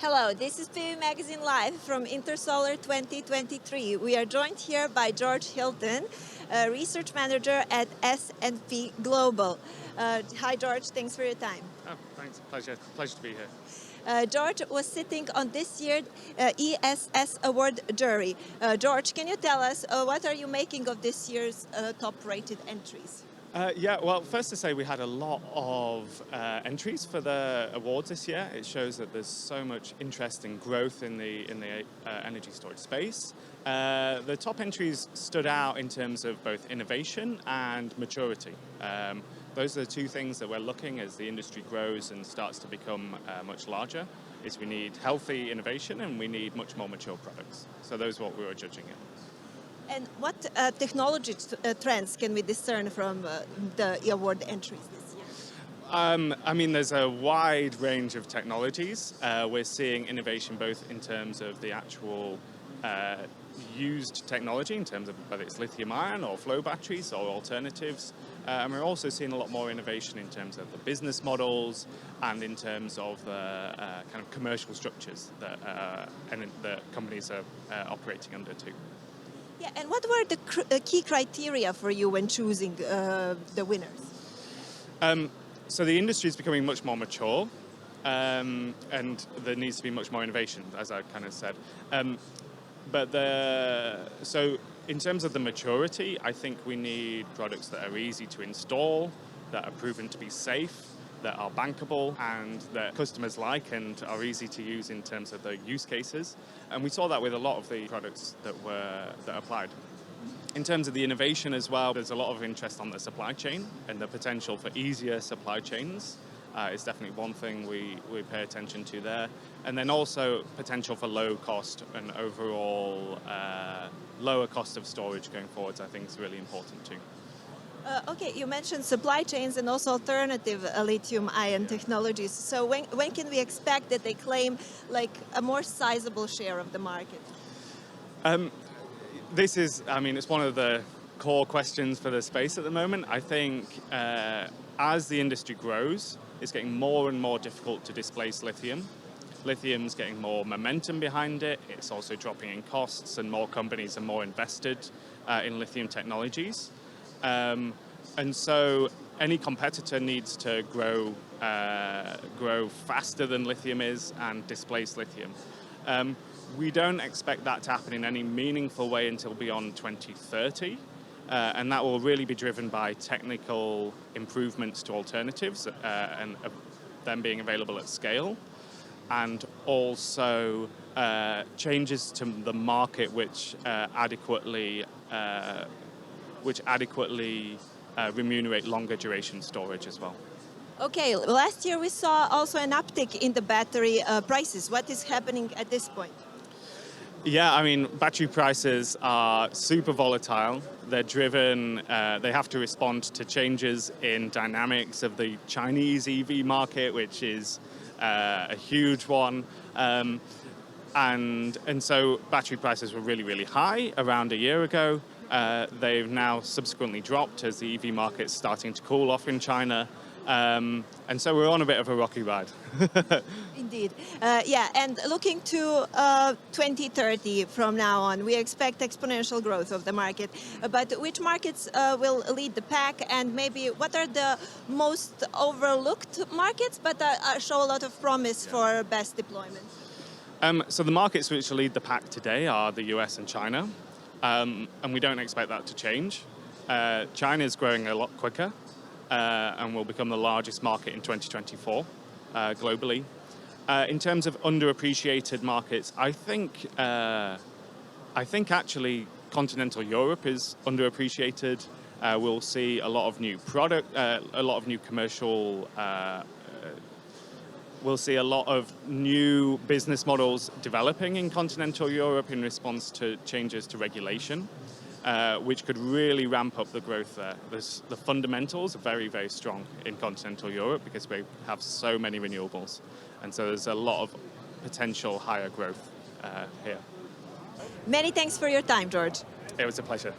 Hello, this is PV Magazine Live from Intersolar 2023. We are joined here by George Hilton, Research Manager at S&P Global. Hi George, thanks for your time. Oh, thanks, pleasure to be here. George was sitting on this year's ESS Award jury. George, can you tell us what are you making of this year's top-rated entries? Well, first to say we had a lot of entries for the awards this year. It shows that there's so much interest and growth in the energy storage space. The top entries stood out in terms of both innovation and maturity. Those are the two things that we're looking as the industry grows and starts to become much larger. Is we need healthy innovation and we need much more mature products. So those are what we were judging it. And what technology trends can we discern from the award entries this year? I mean, there's a wide range of technologies. We're seeing innovation both in terms of the actual used technology, in terms of whether it's lithium-ion or flow batteries or alternatives. And we're also seeing a lot more innovation in terms of the business models and in terms of the kind of commercial structures that companies are operating under too. Yeah, and what were the key criteria for you when choosing the winners? So the industry is becoming much more mature, and there needs to be much more innovation, as I kind of said. So in terms of the maturity, I think we need products that are easy to install, that are proven to be safe, that are bankable and that customers like and are easy to use in terms of the use cases. And we saw that with a lot of the products that applied. In terms of the innovation as well, there's a lot of interest on the supply chain and the potential for easier supply chains. Is definitely one thing we pay attention to there. And then also potential for low cost and overall lower cost of storage going forwards, I think is really important too. Okay, you mentioned supply chains and also alternative lithium-ion technologies. So when can we expect that they claim like a more sizable share of the market? This is, I mean, it's one of the core questions for the space at the moment. I think as the industry grows, it's getting more and more difficult to displace lithium. Lithium's getting more momentum behind it. It's also dropping in costs and more companies are more invested in lithium technologies. And so any competitor needs to grow faster than lithium is and displace lithium. We don't expect that to happen in any meaningful way until beyond 2030. And that will really be driven by technical improvements to alternatives and them being available at scale. And also changes to the market which adequately remunerate longer duration storage as well. Okay, last year we saw also an uptick in the battery prices. What is happening at this point? Yeah, I mean, battery prices are super volatile. They're driven, they have to respond to changes in dynamics of the Chinese EV market, which is a huge one. And so battery prices were really, really high around a year ago. They've now subsequently dropped as the EV market's starting to cool off in China. And so we're on a bit of a rocky ride. Indeed. Yeah, and looking to 2030 from now on, we expect exponential growth of the market. But which markets will lead the pack, and maybe what are the most overlooked markets but show a lot of promise for best deployment? So the markets which lead the pack today are the US and China. And we don't expect that to change. China is growing a lot quicker and will become the largest market in 2024 globally. In terms of underappreciated markets, I think actually continental Europe is underappreciated. We'll see a lot of new commercial. We'll see a lot of new business models developing in continental Europe in response to changes to regulation, which could really ramp up the growth there. The fundamentals are very, very strong in continental Europe because we have so many renewables. And so there's a lot of potential higher growth here. Many thanks for your time, George. It was a pleasure.